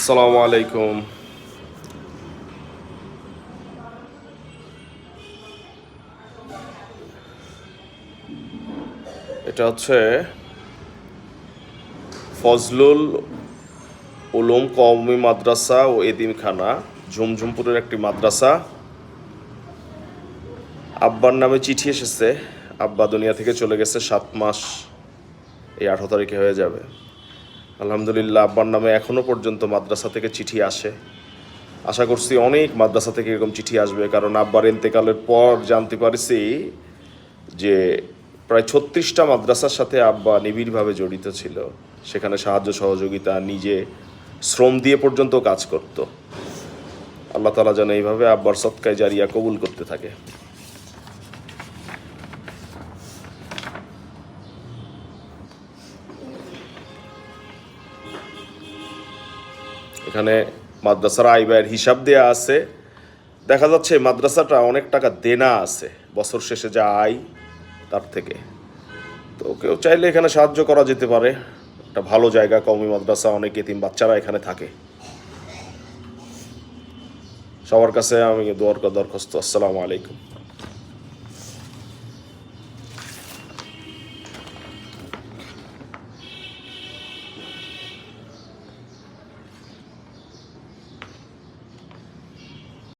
আসসালামু আলাইকুম। এটা হচ্ছে ফজলুল উলুম কওমি মাদ্রাসা ও এতিমখানা, ঝুমঝুমপুরের একটি মাদ্রাসা। আব্বার নামে চিঠি এসেছে। আব্বা দুনিয়া থেকে চলে গেছে 7 মাস, এই 18 তারিখে হয়ে যাবে। আলহামদুলিল্লাহ, আব্বার নামে এখনো পর্যন্ত মাদ্রাসা থেকে চিঠি আসে। আশা করছি অনেক মাদ্রাসা থেকে এরকম চিঠি আসবে, কারণ আব্বার ইন্তেকালের পর জানতে পারছি যে প্রায় 36টা মাদ্রাসার সাথে আব্বা নিবিড়ভাবে জড়িত ছিল। সেখানে সাহায্য সহযোগিতা, নিজে শ্রম দিয়ে পর্যন্ত কাজ করত। আল্লাহ তাআলা যেন এইভাবে আব্বার সদকায়ে জারিয়া কবুল করতে থাকে। এখানে মাদ্রাসার আয় ব্যয়ের হিসাব দেয়া আছে। দেখা যাচ্ছে মাদ্রাসাটা অনেক টাকা দেনা আছে বছর শেষে যা আয় তার থেকে। তো কেউ চাইলে এখানে সাহায্য করা যেতে পারে। একটা ভালো জায়গা, কওমি মাদ্রাসা, অনেক এতিম বাচ্চারা এখানে থাকে। সবার কাছে আমি দরখাস্ত। আসসালামু আলাইকুম।